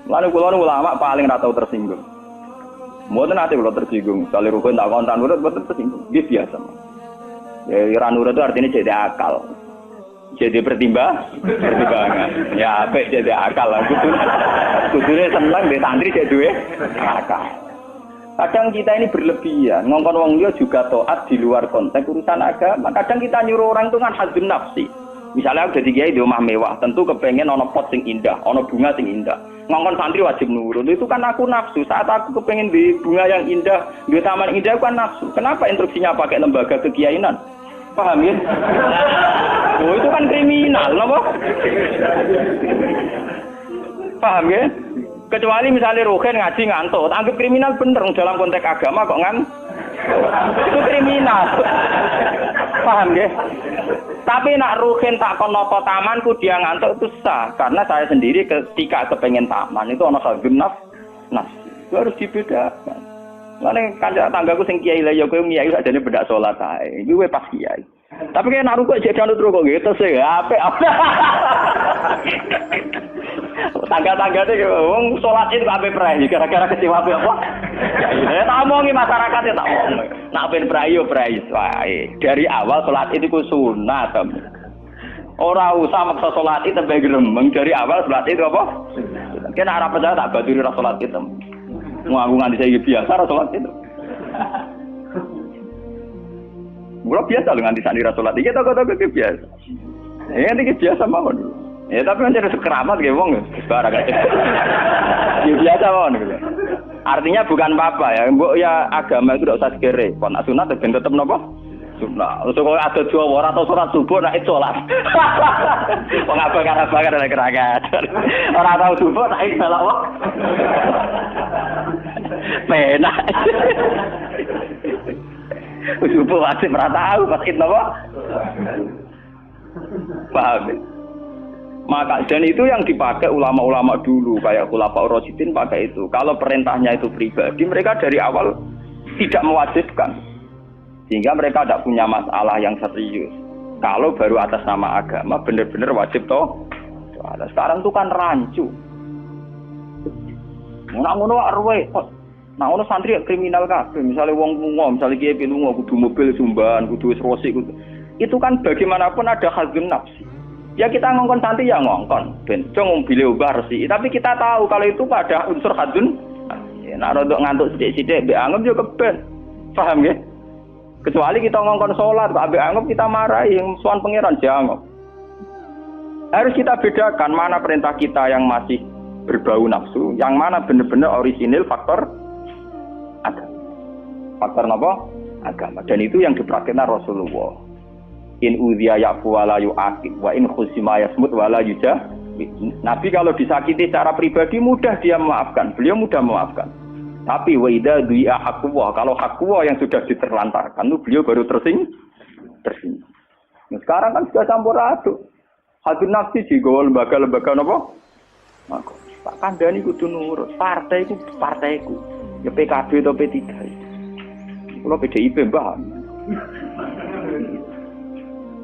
Lalu kula ulama paling ra tau tersinggung. Mboten ate kula tersinggung, kali rukun tak kontan urut mboten tersinggung. Nggih biasa. Ya ra nurut itu artinya jadi akal. Jadi pertimbangan. Ya apik jadi akal lah kudune seneng di santri jadi duwe akal. Kadang kita ini berlebihan, ngongkon wong liya juga taat di luar konteks urusan agama. Kadang kita nyuruh orang itu kan hadzun nafsi. Misalnya aku jadi kiai di rumah mewah, tentu kepengen ono pot sing indah, ono bunga sing indah. Ngongkon santri wajib nurut. Itu kan aku nafsu. Saat aku kepengen di bunga yang indah, di taman indah aku kan nafsu. Kenapa instruksinya pakai lembaga kekiainan? Paham ya? Oh itu kan kriminal, apa? Paham ya? Kecuali misalnya Ruhin ngaji ngantuk, anggap kriminal bener dalam konteks agama kok itu kriminal. Paham ya? Tapi nak Ruhin tak konopo tamanku dia ngantuk itu sah, karena saya sendiri ketika kepengen taman itu ana hadzun nafsi. Itu harus dibedakan. Mane kanca tanggaku sing kiai lah ya kowe kiai sakjane bedak salat ae. Iki kowe pas kiai. Tapi kayak nak rukuk jek danut rukuk gitu sih, apik. Tangga-tangga itu, wong sholat itu kabeh prai, gara-gara kecewa apa? Ya tak omongi masyarakat ya tak omong. Nak ben prai yo prai wae. Dari awal sholat itu ku sunat. Ora usah maksa sholat itu sampai gremeng dari awal sholat itu apa? Kena arah percaya tak baturi ra sholat itu. Ngaku nganti saya biasa ra sholat itu. Mula biasa lho nganti sani ra sholat iki toko-toko biasa. Ya iki biasa mawon. Ya tapi kan jadi sekeramat gitu wong barang aja. Ya biasa mon gitu. Artinya bukan apa-apa ya. Mbok ya agama itu tidak usah segere. Kon sunat ben tetep napa? Sunat. Terus kok ada Jawa ora tau salat subuh nek salat. Wong abang-abang ada keragat. Ora tau subuh nek salat wae. Penak. Subuh wajib ora tau pas itu napa? Paham. Maka dan itu yang dipakai ulama-ulama dulu kayak Khulafaur Rasyidin pakai itu. Kalau perintahnya itu pribadi, mereka dari awal tidak mewajibkan. Sehingga mereka tidak punya masalah yang serius. Kalau baru atas nama agama benar-benar wajib toh. Sekarang itu kan rancu. Nak ngono arwe. Nah ngono santri kriminal kabeh. Misalnya wong lunga, misalnya kiai lunga kudu mobil sumban, kudu rosi kudu. Itu kan bagaimanapun ada hadzun nafsi. Ya kita ngongkon santri ya ngongkon, ben cung mobil ubah resi. Tapi kita tahu kalau itu pada unsur hadzun. Nek rodok ngantuk sithik-sithik mbek anggap yo keben. Paham nggih? Kecuali kita ngongkon salat kok ambek anggap kita marahi sowan pangeran jangan. Harus kita bedakan mana perintah kita yang masih berbau nafsu, yang mana benar-benar orisinil faktor agama. Faktor apa? Agama. Dan itu yang dipraktikkan Rasulullah. In udhiya ya'fu wa la yu'aqib wa in khusima yasmut wa la yujah. Nabi kalau disakiti secara pribadi mudah dia memaafkan. Beliau mudah memaafkan. Tapi wa idza du'a haqqullah, kalau haqqullah yang sudah diterlantarkan itu beliau baru tersinggung. Nah, sekarang kan sudah campur aduk. Hadzun nafsi digawa lembaga-lembaga napa? Maka Pak Kandhani kudu nurut. Partaiku. Ya PKB atau P3. Kalau PDIP mbah.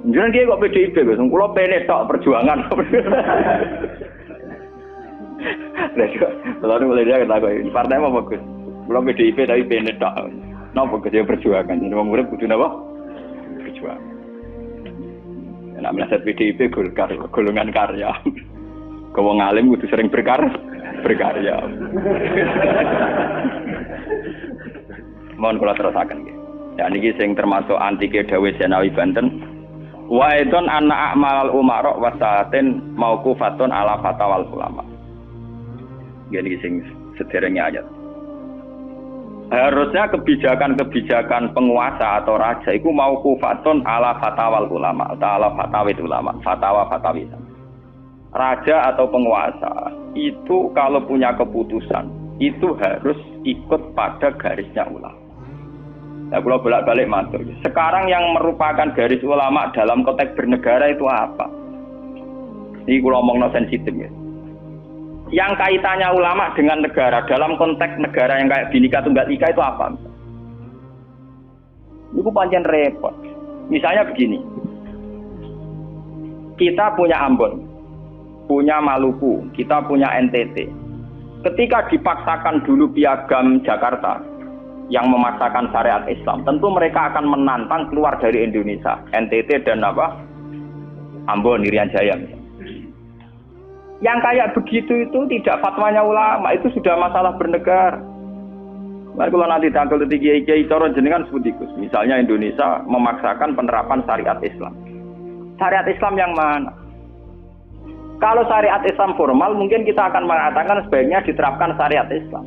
Jangan dia kok PDIP, Gus. Kulo penek tok perjuangan. Lalu mulai dia kata gue, partai apa Gus? Kulo PDIP tapi penek tok. Napa Gus dia perjuangan? Ini wong urip kudu napa? Perjuangan. Nek meleset PDIP golongan karya. Wong alim kudu sering berkarya. Mohon kula terusaken nggih. Ya niki sing termasuk antike dawuh Senawi Banten. Wa idon anna a'malal umara wa sa'atin mauqufatun ala fatawal ulama. Gini sing sederenge ayat. Harusnya kebijakan-kebijakan penguasa atau raja itu mauqufatun ala fatawal ulama, ala fatawit ulama, fatwa-fatwi. Raja atau penguasa itu kalau punya keputusan itu harus ikut pada garisnya ulama. Ya kalau bolak-balik matur. Sekarang yang merupakan garis ulama dalam konteks bernegara itu apa? Ini kalau ngomongno sensitif ya. Yang kaitannya ulama dengan negara dalam konteks negara yang kayak Bhinneka Tunggal Ika itu apa? Itu pancen repot. Misalnya begini. Kita punya Ambon. punya Maluku, kita punya NTT. Ketika dipaksakan dulu piagam Jakarta yang memaksakan syariat Islam, tentu mereka akan menantang keluar dari Indonesia, NTT dan Ambon, Irian Jaya. Yang kayak begitu itu tidak fatwanya ulama, itu sudah masalah bernegara. Mari kalau nanti tanggal kiai cara jenengan seperti itu. Misalnya Indonesia memaksakan penerapan syariat Islam. Syariat Islam yang mana? Kalau syariat Islam formal mungkin kita akan mengatakan sebaiknya diterapkan syariat Islam.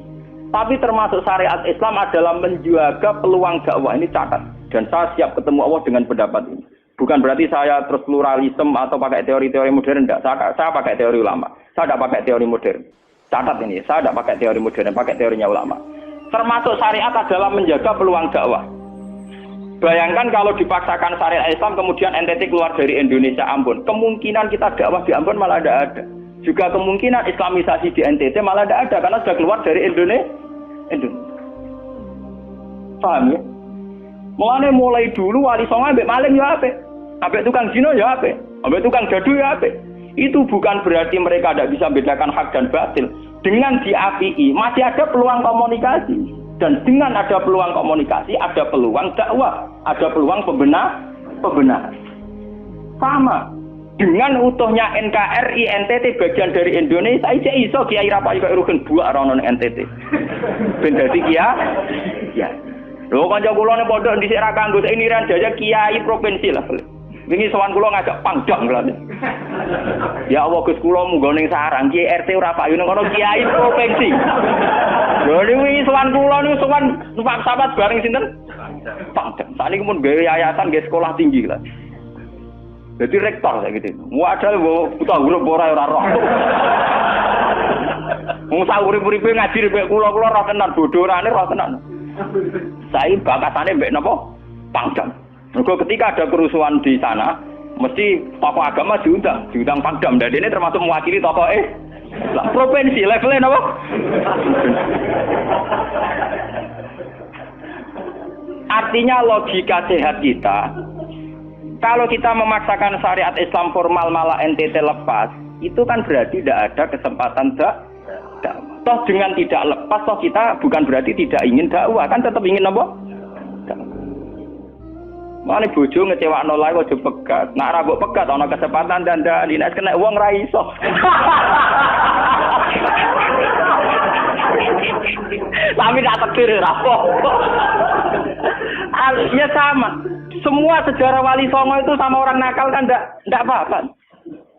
Tapi termasuk syariat Islam adalah menjaga peluang dakwah, ini catat. Dan saya siap ketemu Allah dengan pendapat ini. Bukan berarti saya terus pluralisme atau pakai teori-teori modern, enggak. Saya pakai teori ulama. Saya tidak pakai teori modern. Catat ini, saya tidak pakai teori modern, pakai teorinya ulama. Termasuk syariat adalah menjaga peluang dakwah. Bayangkan kalau dipaksakan syariat Islam kemudian NTT keluar dari Indonesia, Ambon. Kemungkinan kita dakwah di Ambon malah tidak ada. Juga kemungkinan Islamisasi di NTT malah tidak ada karena sudah keluar dari Indonesia. Paham ya? Mulai dulu wali songo ambek maling ya apik. Ambek tukang zina ya apik. Ambek tukang gaduh ya apik. Itu bukan berarti mereka tidak bisa membedakan hak dan batil. Dengan diapii masih ada peluang komunikasi, dan dengan ada peluang komunikasi ada peluang dakwah, ada peluang pembenahan. Sama dengan utuhnya NKRI NTT bagian dari Indonesia, iso kiai rapai kok rugen buak rono NTT. Ben dadi kiai. Ya. Lho kanca kula nek pondok dhisik ra kanggo ini Irian Jaya kiai provinsi lah. Wingi sowan kula ngajak pangdam berarti. Ya Allah Gus kula munggo ning sarang kiai RT ora payu ning kono kiai provinsi. Lho wingi sowan kula niku sowan numpak sahabat bareng sinten? Pangdam. Sakniki mun gawe yayasan nggih sekolah tinggi lah. Jadi rektor saya gitu. Wadah buta huruf ora roh. Wong sak urip-uripe ngaji mek kula roh tenan bodorane roh tenan. Saya bakatane mbek napa? Pangdam. Mergo ketika ada kerusuhan di sana, mesti tokoh agama diundang Pangdam. Dan ini termasuk mewakili tokoh provinsi levelnya napa? Artinya logika sehat kita, kalau kita memaksakan syariat Islam formal malah NTT lepas, itu kan berarti tidak ada kesempatan dakwah. Toh dengan tidak lepas, toh kita bukan berarti tidak ingin dakwah, kan tetap ingin apa? Mane bojo ngecewakno lae aja pegat. Nek ora mbok pegat ana kesempatan dandani, nek kena wong ra iso. Tapi tak takdir ra apa. Ya sama. Semua sejarah Wali Songo itu sama orang nakal kan ndak apa-apa.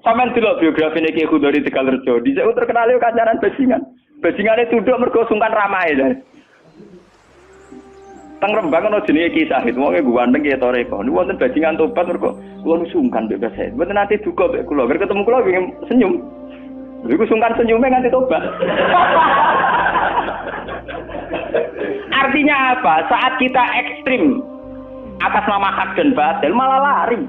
Sampeyan delok biografi Ki Khudori Tegalrejo, dhisik terkenal yo kancanan bajingan. Bajingane tunduk mergo sungkan ramahe. Teng Rembang ana jenenge Ki Sahid, wonge ganteng ki toreko. Niku wonten bajingan tobat mergo kula sungkan mbek Mas Sahid. Mboten nate duka mbek kula, ger ketemu kula pengen senyum. Niku sungkan senyume nganti tobat. Artinya apa? Saat kita ekstrim atas nama hak dan batil malah lari.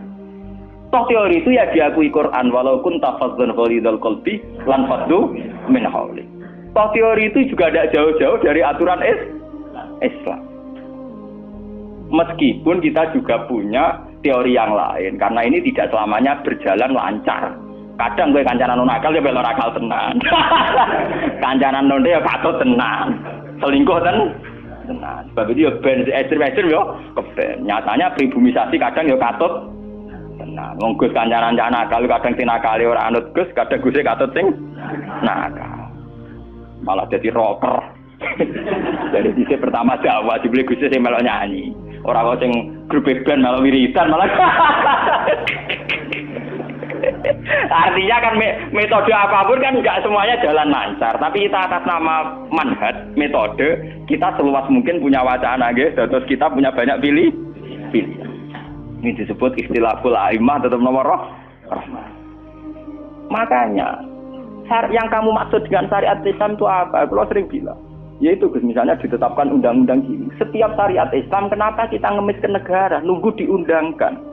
Toh teori itu ya diakui Quran, walau kunta fazzan ghalidhal qalbi lan faddu min hawli. Toh teori itu juga tidak jauh-jauh dari aturan Islam. Meskipun kita juga punya teori yang lain, karena ini tidak selamanya berjalan lancar. Kadang gue kancanan nakal ya belok nakal tenan. Kancanan nonde ya patut tenan. Selingkuh tenan. Sebab itu ya ben ekstrim yo keben. Nyatanya pribumisasi kadang ya katut tenan. Wong Gus kancanan nakal kadang sing nakale ora anut Gus, kadang Guse katut sing nakal. Malah jadi rocker. Dari sisi pertama dakwah dibeli Guse sing melok nyanyi. Ora kok sing grup band malah wiridan malah. Artinya kan metode apapun kan enggak semuanya jalan lancar, tapi kita atas nama manhaj, metode, kita seluas mungkin punya wacana nggih, terus kita punya banyak pilih. Ini disebut istilahul aimah tetap nomor rahmah. Makanya yang kamu maksud dengan syariat Islam itu apa? Kalau sering bilang, yaitu misalnya ditetapkan undang-undang gini. Setiap syariat Islam, kenapa kita ngemis ke negara? Nunggu diundangkan.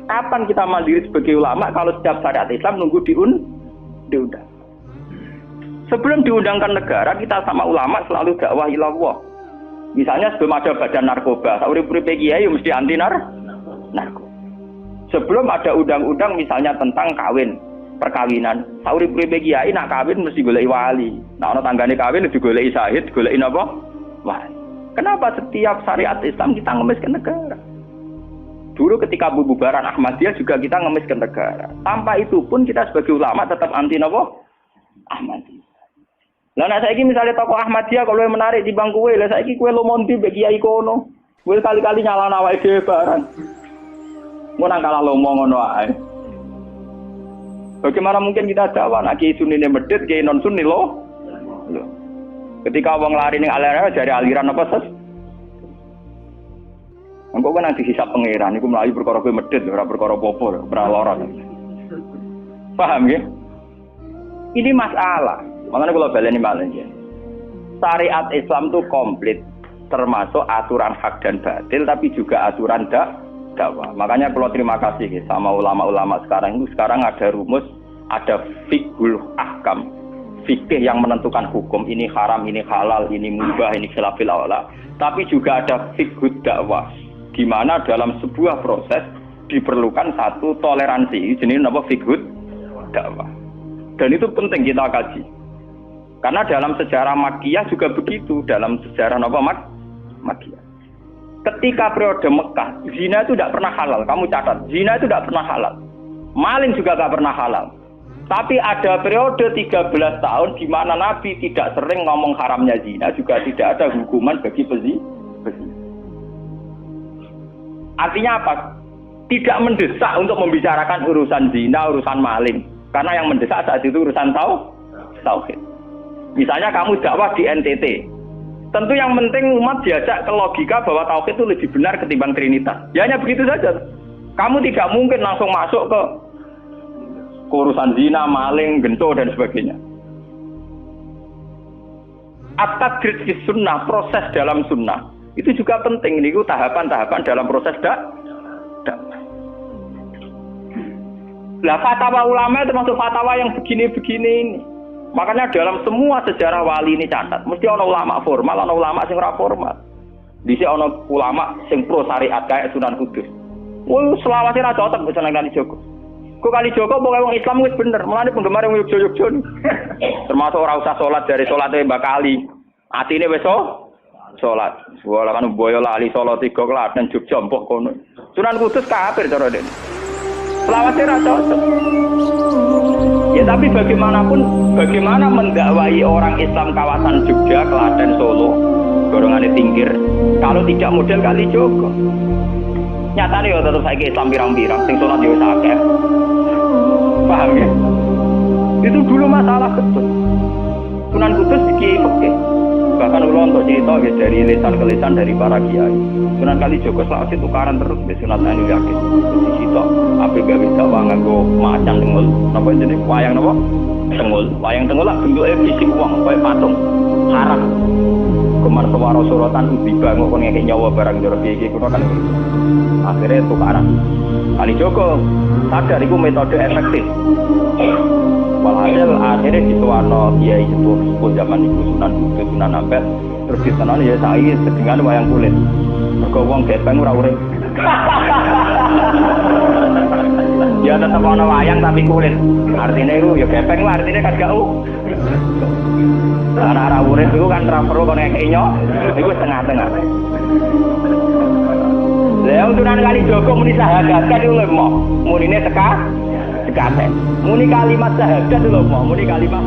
Kapan kita mandiri sebagai ulama kalau setiap syariat Islam nunggu diundang? Sebelum diundangkan negara, kita sama ulama selalu dakwah ilallah. Misalnya sebelum ada badan narkoba, urip-uripe kiai mesti anti narkoba. Sebelum ada undang-undang misalnya tentang kawin, perkawinan. Saurip-uripe kiai nak kawin mesti goleki wali. Nak ana tanggane kawin mesti goleki syahid, goleki napa? Wali. Kenapa setiap syariat Islam kita ngemis ke negara? Dulu ketika bubaran Ahmadiyah juga kita ngemis ke negara. Tanpa itu pun kita sebagai ulama tetap anti napa? Ahmadiyah. Lah nek saiki misale tokoh Ahmadiyah kalau menarik di bangku kowe, lah saiki kowe lomonti mbek kiai kono. Kowe kali-kali nyalano awake dhewe barang. Mun nang kalah lomo ngono ae. Bagaimana mungkin kita dakwah nek kiai sunnine medhit, kiai non sunni lho. Ketika wong lari ning aliran dari aliran apa ses? Engko kan nanti hisab pangeran iku mlayu perkara kowe medhit ora perkara apa-apa, ora lara. Paham nggih? Ini masalah. Makanya kalau baleni malih ya. Syariat Islam itu komplit, termasuk aturan hak dan batil, tapi juga aturan dakwah. Makanya kalau terima kasih ya, sama ulama-ulama sekarang itu sekarang ada rumus, ada fiqhul ahkam, fikih yang menentukan hukum ini haram, ini halal, ini mubah, ini khilafil aula. Tapi juga ada fiqhud dakwah, di mana dalam sebuah proses diperlukan satu toleransi, jenis apa fiqhud dakwah. Dan itu penting kita kaji. Karena dalam sejarah Makkiyah juga begitu, dalam sejarah Makkiyah. Ketika periode Mekah, zina itu tidak pernah halal. Kamu catat, zina itu tidak pernah halal. Maling juga tidak pernah halal. Tapi ada periode 13 tahun di mana Nabi tidak sering ngomong haramnya zina, juga tidak ada hukuman bagi pezina. Artinya apa? Tidak mendesak untuk membicarakan urusan zina, urusan maling. Karena yang mendesak saat itu urusan tauhid. Misalnya kamu dakwah di NTT, tentu yang penting umat diajak ke logika bahwa tauhid itu lebih benar ketimbang trinitas. Ya hanya begitu saja. Kamu tidak mungkin langsung masuk ke urusan zina, maling, gento dan sebagainya. At-tadrij fi sunnah, proses dalam sunnah itu juga penting. Ini tahapan-tahapan dalam proses dakwah. Lah fatwa ulama termasuk fatwa yang begini-begini ini. Makanya dalam semua sejarah wali ini catat, mesti ana ulama formal, ana ulama sing ora formal. Dhisik ana ulama sing pro syariat kayak Sunan Kudus. Woi, selawase ra cocok kok Sunan Kalijaga. Kok Kalijaga pokoke wong Islam wis bener, mulane penggemar wong Yogya-Yogya. Termasuk ora usah salat dari salate Mbak Kali. Atine wis salat. Wala kan boyo lali salat 3 klaten Jogja mbok kono. Sunan Kudus kafir cara dene. Selawase ra cocok. Ya tapi bagaimana mendakwai orang Islam kawasan Jogja, Klaten, Solo, golongannya tingkir, kalau tidak model Kalijaga. Nyatane ya tetep saiki Islam pirang-pirang, sing salat yo akeh. Paham ya? Itu dulu masalah betul. Sunan Kudus kiai fikih. Bahkan ulo untuk cerita ya, dari lisan ke lisan dari para kiai. Sunan Kalijaga selawase tukaran terus mbek Sunan Anu yakin. Di situ ape gawe dakwah nganggo macan tengul. Napa jenenge wayang napa? Tengul. Wayang tengul lah bentuke fisik wong koyo patung. Haram. Kemar sewara sorotan ubi banguk kon ngekek nyawa barang jero iki kuwi kan. Akhirnya tukaran. Kalijaga sadar iku metode efektif. Walhasil akhirnya disuwarno kiai sepuh zaman iku Sunan Kudus, Sunan Ampel, terus ditenan ya saiki sedengan wayang kulit. Mergo wong gepeng ora urip. Ya tetep ana wayang tapi kulit. Artinya iku ya gepeng lah, artinya kan gak ora urip iku kan ora perlu kon ngekeki nyo. Iku tengah-tengah. Lah Sunan Kalijaga muni sahadat iku lho mok. Munine teka Muni kalimat syahadat lho, muni kalimat